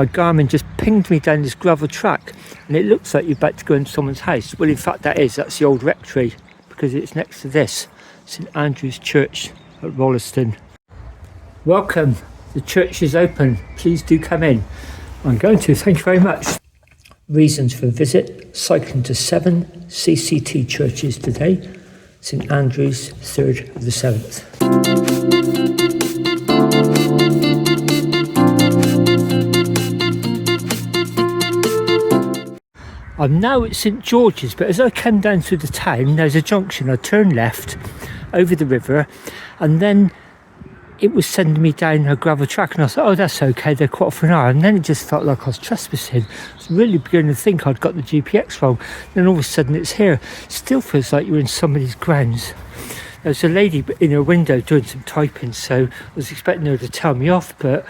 My Garmin just pinged me down this gravel track and it looks like you're about to go into someone's house. Well, in fact that's the old rectory because it's next to this, St Andrew's Church at Rollestone. Welcome, the church is open, please do come in. I'm going to, thank you very much. Reasons for visit: cycling to 7 CCT churches today, St Andrew's 3rd of the 7th. I'm now at St George's, but as I came down through the town, there's a junction. I turned left over the river and then it was sending me down a gravel track and I thought, oh, that's okay, they're quarter for an hour. And then it just felt like I was trespassing. I was really beginning to think I'd got the GPX wrong. Then all of a sudden it's here. It still feels like you're in somebody's grounds. There's a lady in her window doing some typing, so I was expecting her to tell me off, but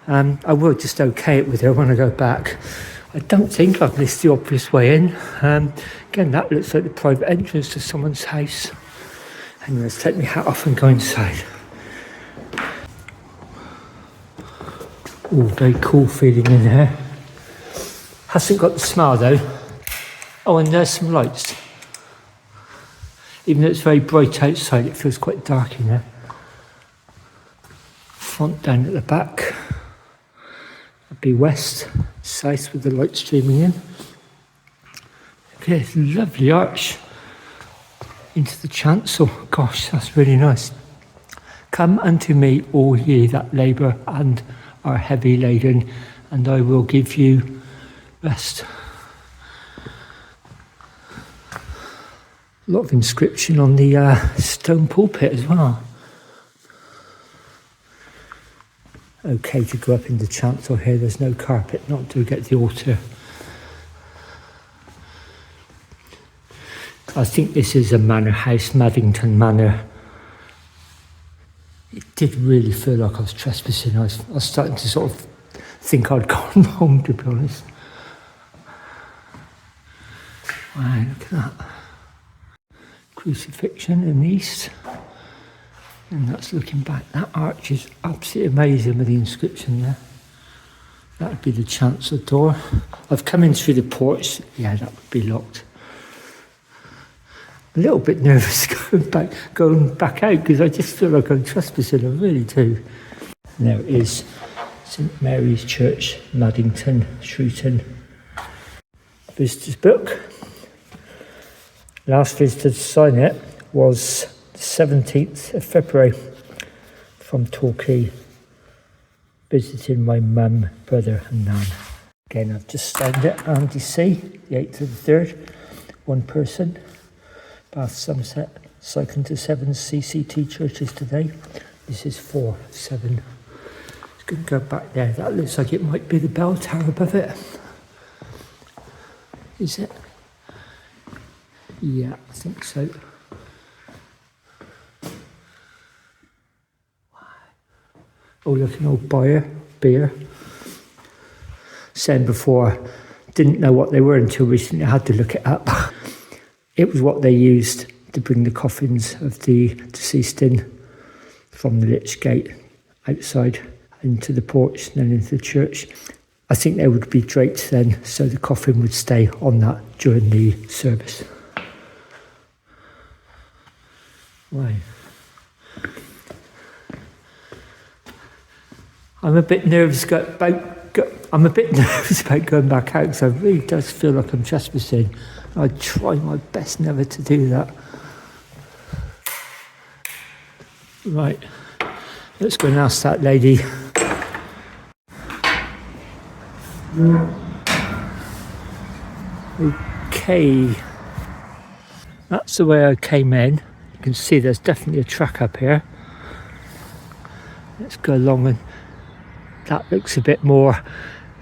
I will just okay it with her when I go back. I don't think I've missed the obvious way in. Again, that looks like the private entrance to someone's house. Anyway, let's take my hat off and go inside. Oh, very cool feeling in here. Hasn't got the smell though. Oh, and there's some lights. Even though it's very bright outside, it feels quite dark in there. Font down at the back. That'd be west, south with the light streaming in. Okay, it's a lovely arch into the chancel. Gosh, that's really nice. Come unto me, all ye that labour and are heavy laden, and I will give you rest. A lot of inscription on the stone pulpit as well. Okay to go up in the chancel here, there's no carpet, not to get the altar. I think this is a manor house, Maddington Manor. It did really feel like I was trespassing. I was starting to sort of think I'd gone wrong, to be honest. Wow, look at that. Crucifixion in the east. And that's looking back. That arch is absolutely amazing with the inscription there. That would be the chancel door. I've come in through the porch. Yeah, that would be locked. A little bit nervous going back out because I just feel like I'm trespassing. I really do. And there it is, St Mary's Church, Maddington, Chute. Visitor's book. Last visitor to sign it was the 17th of February from Torquay, visiting my mum, brother and nan. Again, I've just signed it, Andy C, the 8th of the 3rd, one person, Bath Somerset, cycling to 7 CCT churches today. This is 4 of 7. Just going to go back there. That looks like it might be the bell tower above it. Is it? Yeah, I think so. Oh, look, an old beer. Saying before, didn't know what they were until recently. I had to look it up. It was what they used to bring the coffins of the deceased in from the Lich Gate outside into the porch and then into the church. I think they would be draped then, so the coffin would stay on that during the service. Wow. I'm a bit nervous about going back out because it really does feel like I'm trespassing. I try my best never to do that. Right, let's go and ask that lady. Okay, that's the way I came in. You can see there's definitely a track up here. Let's go along, and that looks a bit more,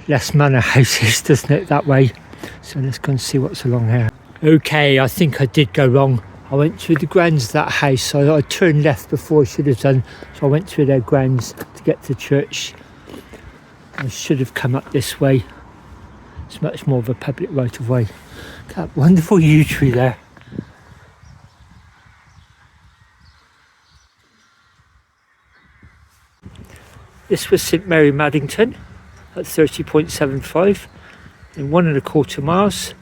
less manor houses, doesn't it, that way? So let's go and see what's along here. Okay, I think I did go wrong. I went through the grounds of that house. So I turned left before I should have done. So I went through their grounds to get to church. I should have come up this way. It's much more of a public right of way. Look at that wonderful yew tree there. This was St Mary Maddington. at 30.75. In 1.25 miles,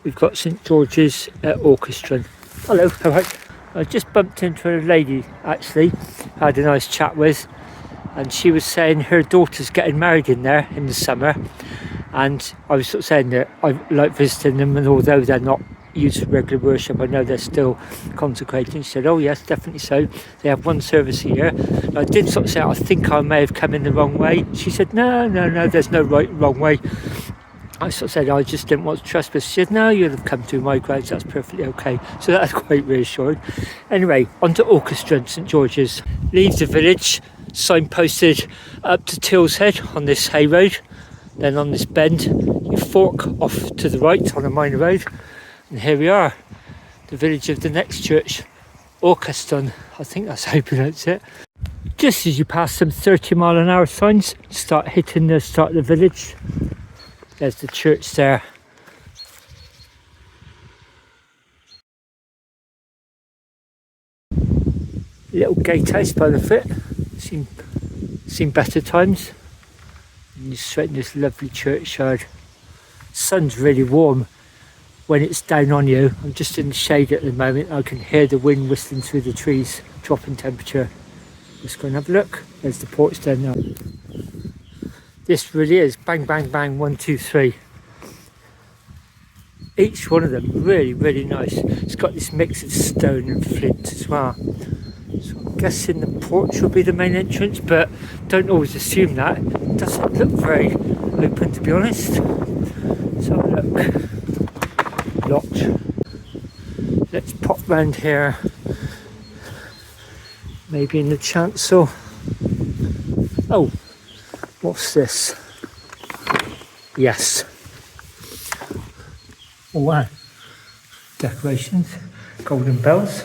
we've got St George's at Orcheston. Hello, all right. I just bumped into a lady, actually, I had a nice chat with, and she was saying her daughter's getting married in there in the summer, and I was sort of saying that I like visiting them, and although they're not used for regular worship, I know they're still consecrating. She said, oh yes, definitely so. They have one service a year. And I did sort of say, I think I may have come in the wrong way. She said, no, there's no wrong way. I sort of said, I just didn't want to trespass. She said, no, you'll have come through my grounds, that's perfectly okay. So that's quite reassuring. Anyway, on to Orcheston, St George's. Leave the village, signposted up to Till's Head on this hay road. Then on this bend, you fork off to the right on a minor road. And here we are, the village of the next church, Orcheston. I think that's how you pronounce it. Just as you pass some 30-mile-an-hour signs, start hitting the start of the village. There's the church there. Little gatehouse by the foot. Seen better times. And you're straight in this lovely churchyard. Sun's really warm. When it's down on you, I'm just in the shade at the moment, I can hear the wind whistling through the trees, dropping temperature. Let's go and have a look. There's the porch there now. This really is bang, bang, bang, 1, 2, 3. Each one of them really, really nice. It's got this mix of stone and flint as well. So I'm guessing the porch will be the main entrance, but don't always assume that. It doesn't look very open, to be honest. So look. Locked. Let's pop round here, maybe in the chancel. Oh, what's this? Yes. Oh wow, decorations, golden bells.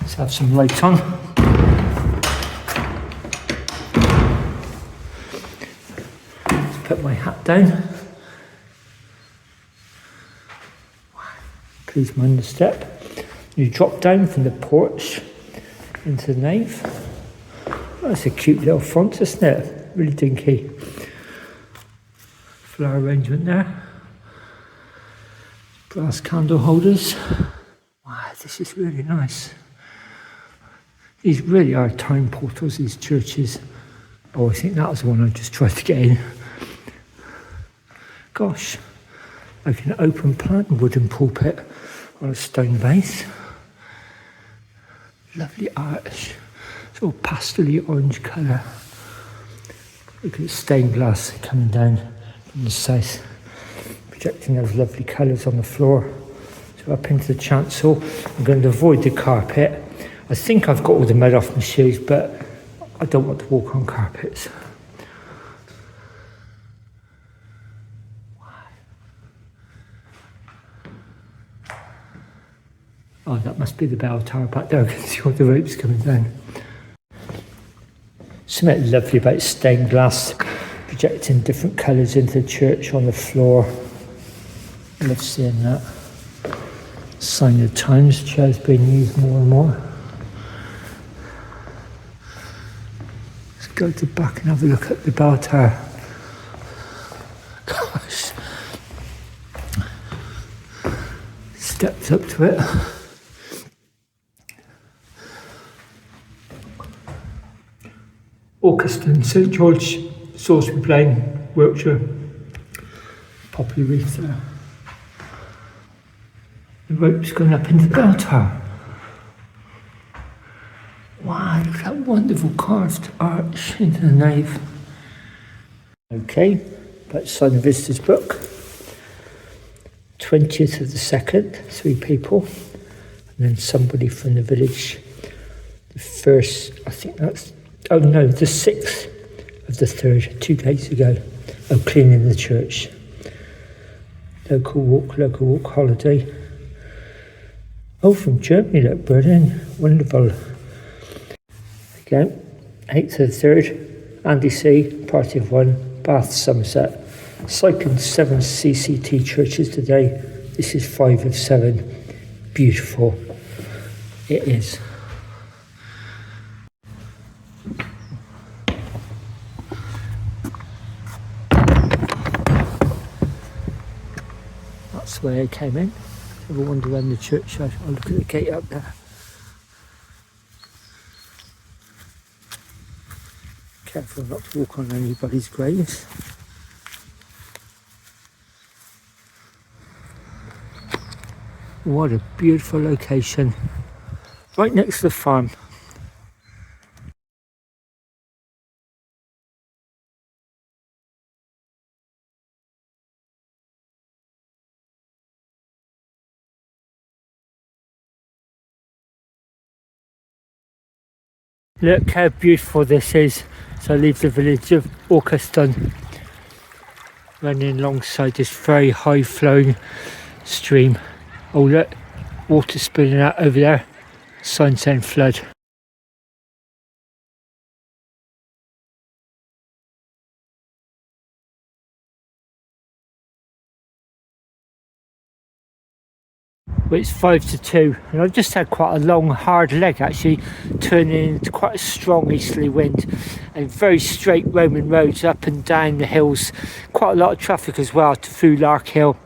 Let's have some light on. Put my hat down. Wow. Please mind the step. You drop down from the porch into the nave. Oh, that's a cute little font, isn't it? Really dinky. Flower arrangement there. Brass candle holders. Wow, this is really nice. These really are time portals, these churches. Oh, I think that was the one I just tried to get in. Gosh, like an open plan wooden pulpit on a stone base. Lovely arch. It's all pastel-y orange colour. Look at the stained glass coming down from the south, projecting those lovely colours on the floor. So up into the chancel. I'm going to avoid the carpet. I think I've got all the mud off my shoes, but I don't want to walk on carpets. Oh, that must be the bell tower back there. I can see all the ropes coming down. Something lovely about stained glass projecting different colours into the church on the floor. I love seeing that. Sign of the times, chairs being used more and more. Let's go to the back and have a look at the bell tower. Gosh. Stepped up to it. Orcheston, St George, Salisbury Plain, Wiltshire. Poppy wreath there. The rope's going up into the bell tower. Wow, look at that wonderful carved arch into the nave. Okay, let's sign the visitor's book. 20th of the 2nd, 3 people. And then somebody from the village. The first, I think that's, oh no, the 6th of the 3rd, 2 days ago. Oh, cleaning the church. Local walk holiday. Oh, from Germany, look, Berlin. Wonderful. Again, 8th of the 3rd, Andy C, party of 1, Bath, Somerset. Cycling 7 CCT churches today. This is 5 of 7. Beautiful. It is. that's the way I came in. Have a wander around the churchyard. I'll look at the gate up there. Careful not to walk on anybody's graves. What a beautiful location. Right next to the farm. Look how beautiful this is. So I leave the village of Orcheston, running alongside this very high flowing stream. Oh look, water spilling out over there, sign saying flood. Well, it's 5 to 2 and I've just had quite a long hard leg actually, turning into quite a strong easterly wind and very straight Roman roads up and down the hills, quite a lot of traffic as well through Lark Hill.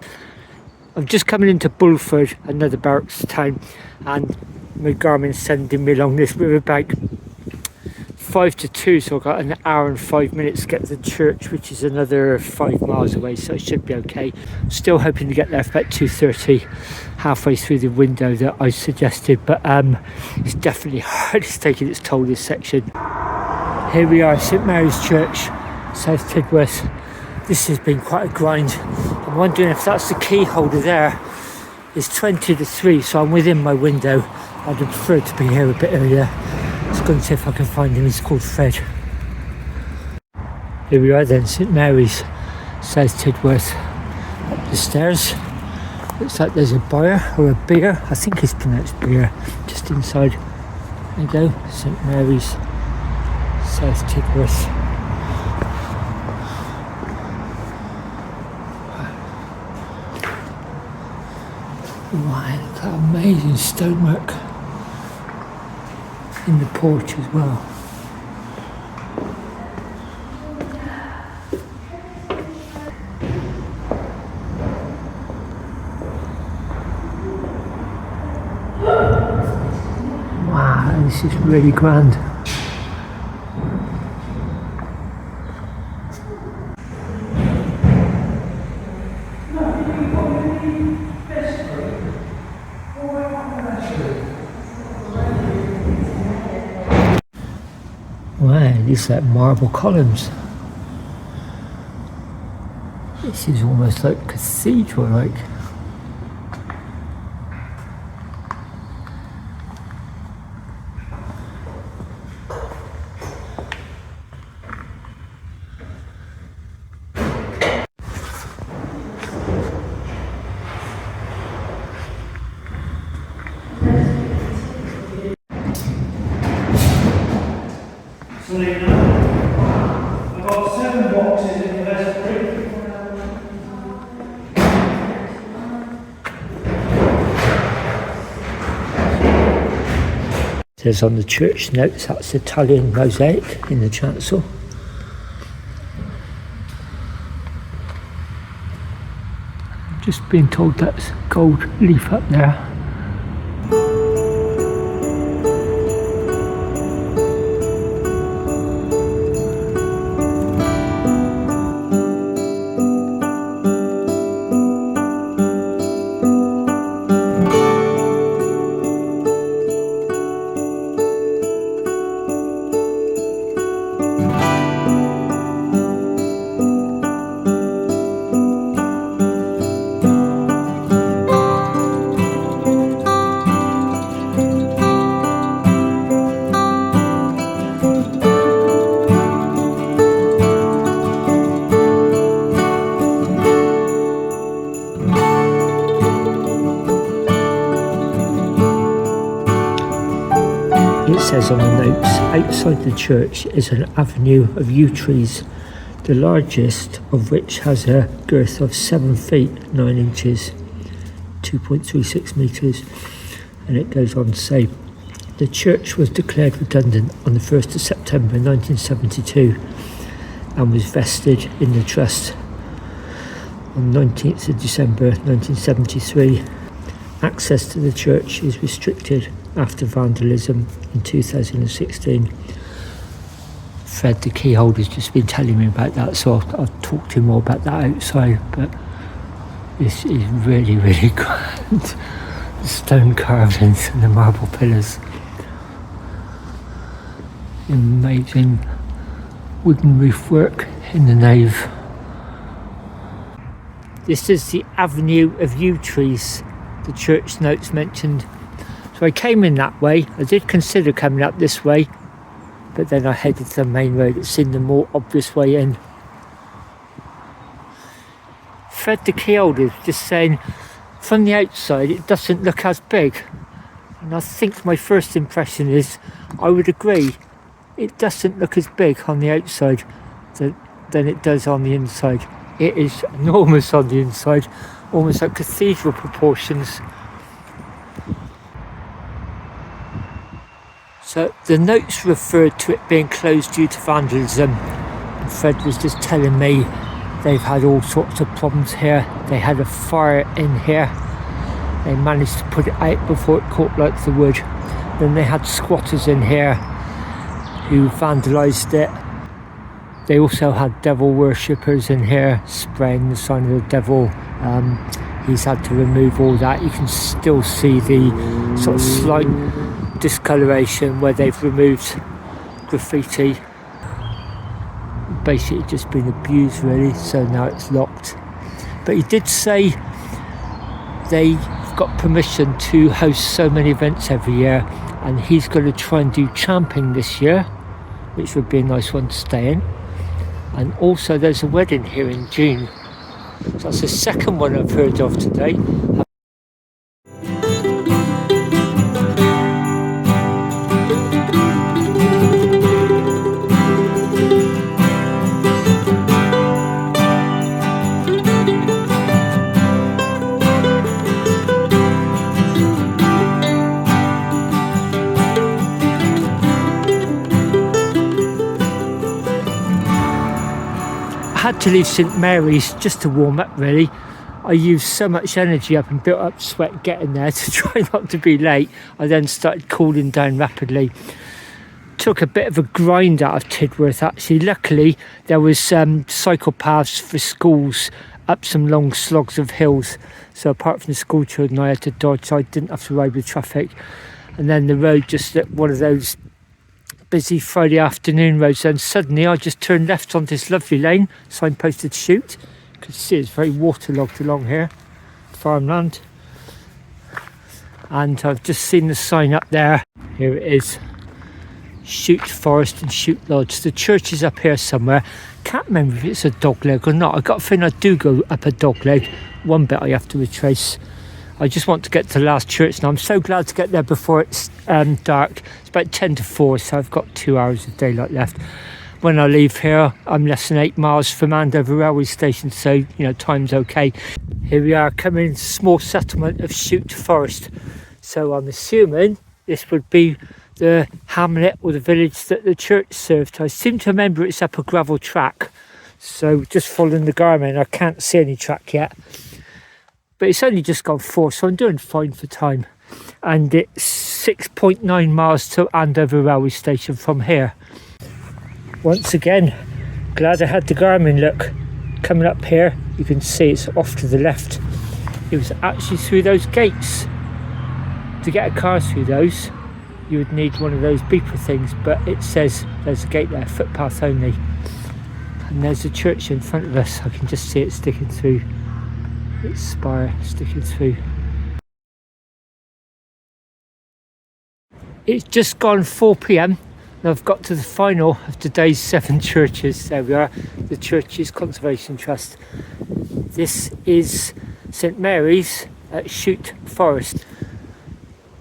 I'm just coming into Bulford, another barracks town, and my Garmin's sending me along this riverbank. 5 to 2, so I've got an hour and 5 minutes to get to the church, which is another 5 miles away, so it should be okay. Still hoping to get there for about 2:30, halfway through the window that I suggested, but it's definitely hard. It's taking its toll, this section. Here we are, St Mary's Church, South Tidworth. This has been quite a grind. I'm wondering if that's the key holder there. It's 20 to 3, so I'm within my window. I'd have preferred to be here a bit earlier. Let's go and see if I can find him. He's called Fred. Here we are then, St Mary's, South Tidworth. Up the stairs. Looks like there's a bar or a beer. I think it's pronounced beer. Just inside. There you go, St Mary's, South Tidworth. Wow, look at that amazing stonework in the porch as well. Wow, this is really grand. Wow, these are like marble columns. This is almost like cathedral like. I've got 7 boxes in the vestry. It says on the church notes that's Italian mosaic in the chancel. Just being told that's gold leaf up there. It says on the notes, outside the church is an Avenue of UT Trees, the largest of which has a girth of 7 feet 9 inches, 2.36 metres, and it goes on to say, the church was declared redundant on the 1st of September 1972 and was vested in the trust on 19th of December 1973. Access to the church is restricted after vandalism in 2016. Fred, the key holder's just been telling me about that, so I'll talk to him more about that outside, but this is really, really grand. The stone carvings and the marble pillars. Amazing wooden roof work in the nave. This is the Ave of UT Trees, the church notes mentioned. So I came in that way. I did consider coming up this way, but then I headed to the main road. It seemed the more obvious way in. Fred the key holder is just saying, from the outside it doesn't look as big. And I think my first impression is, I would agree, it doesn't look as big on the outside than it does on the inside. It is enormous on the inside, almost like cathedral proportions. So the notes referred to it being closed due to vandalism. And Fred was just telling me they've had all sorts of problems here. They had a fire in here. They managed to put it out before it caught like the wood. Then they had squatters in here who vandalised it. They also had devil worshippers in here spraying the sign of the devil. He's had to remove all that. You can still see the sort of slight discoloration where they've removed graffiti. Basically just been abused really, so now it's locked. But he did say they've got permission to host so many events every year, and he's going to try and do camping this year, which would be a nice one to stay in. And also there's a wedding here in June. So that's the second one I've heard of today. I had to leave St Mary's just to warm up really. I used so much energy up and built up sweat getting there to try not to be late. I then started cooling down rapidly. Took a bit of a grind out of Tidworth actually. Luckily there was cycle paths for schools up some long slogs of hills, so apart from the school children I had to dodge, so I didn't have to ride with traffic. And then the road just looked one of those busy Friday afternoon roads, and suddenly I just turned left on this lovely lane, signposted Chute. You can see it's very waterlogged along here, farmland. And I've just seen the sign up there. Here it is, Chute Forest and Chute Lodge. The church is up here somewhere. Can't remember if it's a dog leg or not. I got a feeling I do go up a dog leg. One bit I have to retrace. I just want to get to the last church now. I'm so glad to get there before it's dark. It's about 10 to 4, so I've got 2 hours of daylight left. When I leave here, I'm less than 8 miles from Andover railway station, so you know, time's okay. Here we are, coming into small settlement of Chute Forest. So I'm assuming this would be the hamlet or the village that the church served. I seem to remember it's up a gravel track, so just following the Garmin. I can't see any track yet. But it's only just gone 4, so I'm doing fine for time. And it's 6.9 miles to Andover railway station from here. Once again, glad I had the Garmin look. Coming up here, you can see it's off to the left. It was actually through those gates. To get a car through those, you would need one of those beeper things, but it says there's a gate there, footpath only. And there's a church in front of us. I can just see it sticking through. Its spire sticking through. It's just gone 4 p.m. and I've got to the final of today's 7 churches. There we are, the Churches Conservation Trust. This is St Mary's at Chute Forest.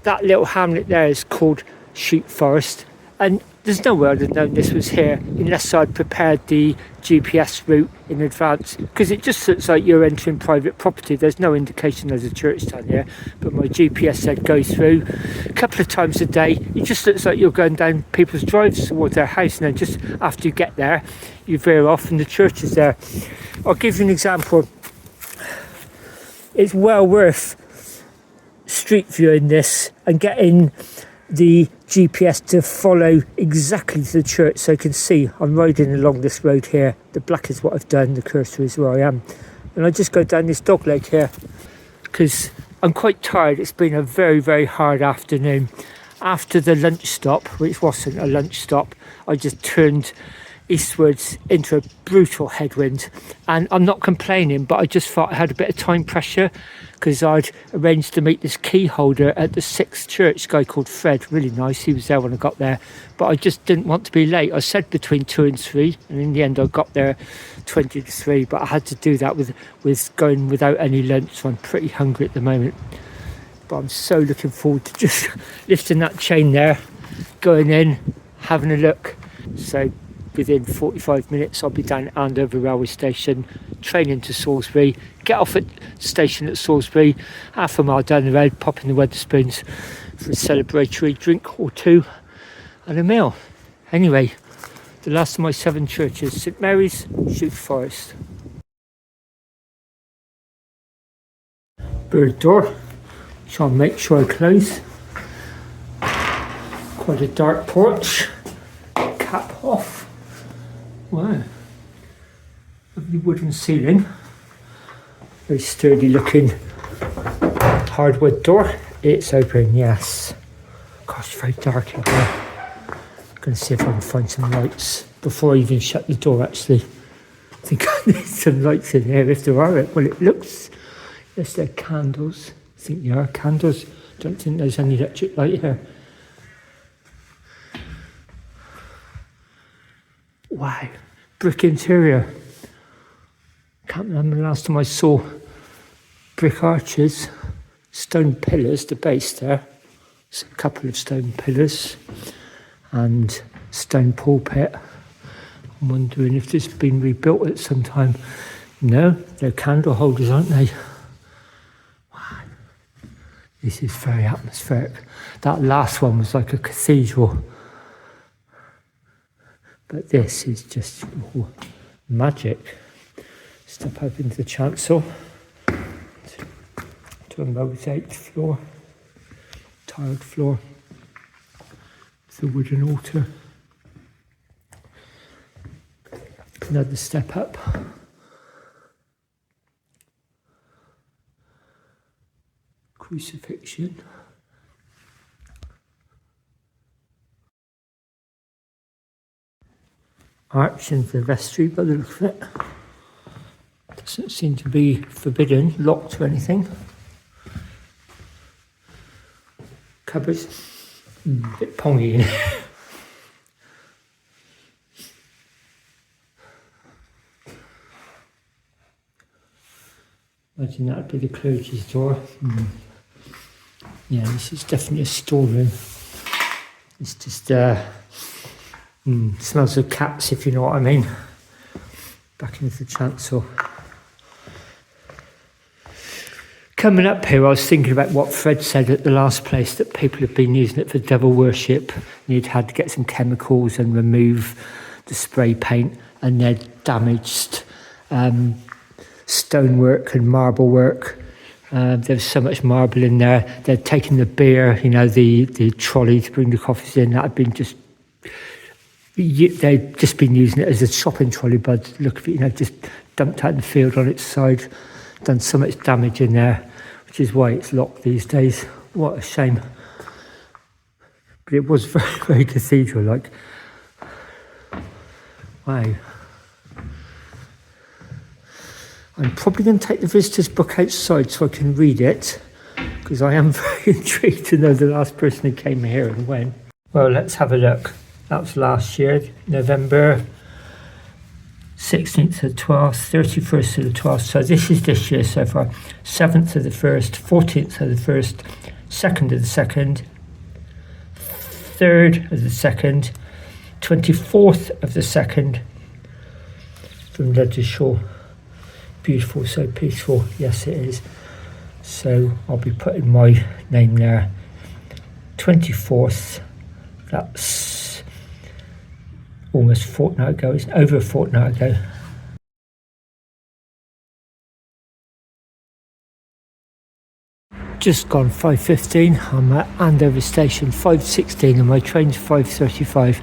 That little hamlet there is called Chute Forest, and there's no way I'd have known this was here unless I'd prepared the GPS route in advance, because it just looks like you're entering private property. There's no indication there's a church down here, but my GPS said go through a couple of times a day. It just looks like you're going down people's drives towards their house, and then just after you get there you veer off and the church is there. I'll give you an example. it's well worth street viewing this and getting the GPS to follow exactly to the church, so you can see I'm riding along this road here. The black is what I've done, the cursor is where I am, and I just go down this dog leg here because I'm quite tired. It's been a very, very hard afternoon. After the lunch stop, which wasn't a lunch stop, I just turned eastwards into a brutal headwind, and I'm not complaining, but I just thought I had a bit of time pressure because I'd arranged to meet this key holder at the 6th church, guy called Fred, really nice. He was there when I got there, but I just didn't want to be late. I said between 2 and 3, and in the end I got there 20 to 3, but I had to do that with going without any lunch, so I'm pretty hungry at the moment. But I'm so looking forward to just lifting that chain there, going in, having a look. So within 45 minutes I'll be down at Andover railway station, train into Salisbury, get off at the station at Salisbury, half a mile down the road, pop in the Wetherspoons for a celebratory drink or two and a meal. Anyway, the last of my 7 churches: St Mary's, Chute Forest. Bird door, which I'll make sure I close. Quite a dark porch, cap off. Wow, lovely wooden ceiling, very sturdy looking hardwood door. It's open, yes. Gosh, it's very dark in here. I'm going to see if I can find some lights before I even shut the door, actually. I think I need some lights in here if there are. Well, it looks, yes, they're candles. I think there are candles. Don't think there's any electric light here. Wow, brick interior. Can't remember the last time I saw brick arches, stone pillars, the base there. It's a couple of stone pillars and stone pulpit. I'm wondering if this has been rebuilt at some time. No, they're candle holders, aren't they? Wow, this is very atmospheric. That last one was like a cathedral. But this is just magic. Step up into the chancel to a mosaic floor, tiled floor, with a wooden altar. Another step up. Crucifixion. Arch into the vestry by the look of it. Doesn't seem to be forbidden, locked or anything. Cupboards, a bit pongy in here. Imagine that would be the clergy's door. Yeah, this is definitely a storeroom. It's just smells of cats, if you know what I mean. Back into the chancel. Coming up here, I was thinking about what Fred said at the last place, that people have been using it for devil worship. You'd had to get some chemicals and remove the spray paint, and they'd damaged stonework and marble work. There was so much marble in there. They'd taken the beer, the trolley to bring the coffees in. That had been just, they'd just been using it as a shopping trolley, but look at it, just dumped out in the field on its side. Done so much damage in there, which is why it's locked these days. What a shame. But it was very, very cathedral-like. Wow. I'm probably going to take the visitor's book outside so I can read it, because I am very intrigued to know the last person who came here and when. Well, let's have a look. That was last year, November 16th to the 12th, 31st to the 12th. So this is this year so far. 7th to the 1st, 14th to the 1st, 2nd to the 2nd, 3rd of the 2nd, 24th of the 2nd, from Ledger Shore. Beautiful, so peaceful. Yes, it is. So I'll be putting my name there. 24th, that's almost a fortnight ago. It's over a fortnight ago. just gone 5:15. I'm at Andover station 5:16 and my train's 5:35.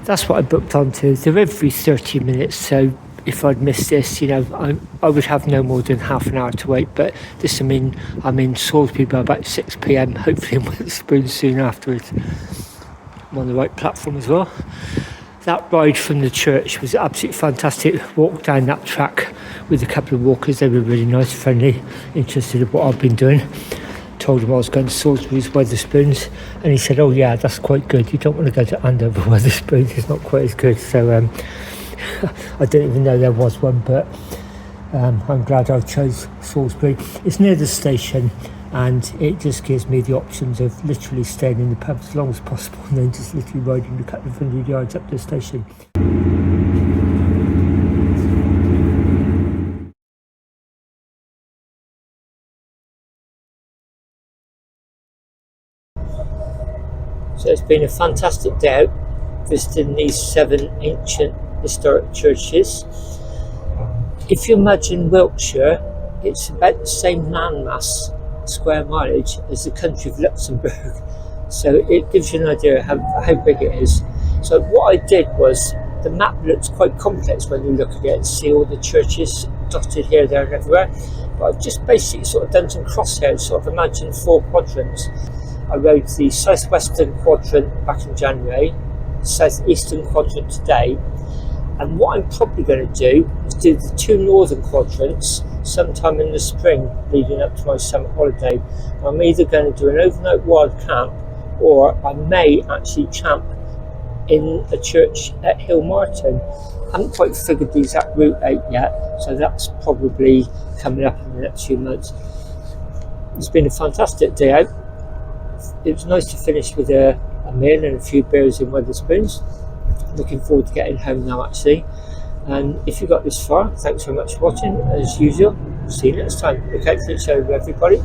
That's what I booked onto. They're every 30 minutes, so if I'd missed this, you know, I would have no more than half an hour to wait. But this, I'm in Salisbury by about 6 p.m. Hopefully I'm with the spoon soon afterwards. I'm on the right platform as well. That ride from the church was absolutely fantastic. Walked down that track with a couple of walkers. They were really nice, friendly, interested in what I've been doing. Told him I was going to Salisbury's Wetherspoons, and he said, "Oh yeah, that's quite good. You don't want to go to Andover Wetherspoons, it's not quite as good." So I didn't even know there was one, but I'm glad I chose Salisbury. It's near the station, and it just gives me the options of literally staying in the pub as long as possible and then just literally riding a couple of 100 yards up to the station. So it's been a fantastic day out visiting these 7 ancient historic churches. If you imagine Wiltshire, it's about the same landmass, square mileage, as the country of Luxembourg. So it gives you an idea of how big it is. So what I did was, the map looks quite complex when you look at it and see all the churches dotted here, there and everywhere. But I've just basically sort of done some crosshairs, sort of imagine 4 quadrants. I rode the southwestern quadrant back in January, southeastern quadrant today, and what I'm probably going to do is do the 2 northern quadrants sometime in the spring leading up to my summer holiday. I'm either going to do an overnight wild camp, or I may actually camp in a church at Hillmartin. I haven't quite figured the exact route out yet, so that's probably coming up in the next few months. It's been a fantastic day out. It was nice to finish with a meal and a few beers in Wetherspoons. Looking forward to getting home now actually. And if you got this far, thanks very much for watching. As usual, see you next time. Look out for each other, everybody.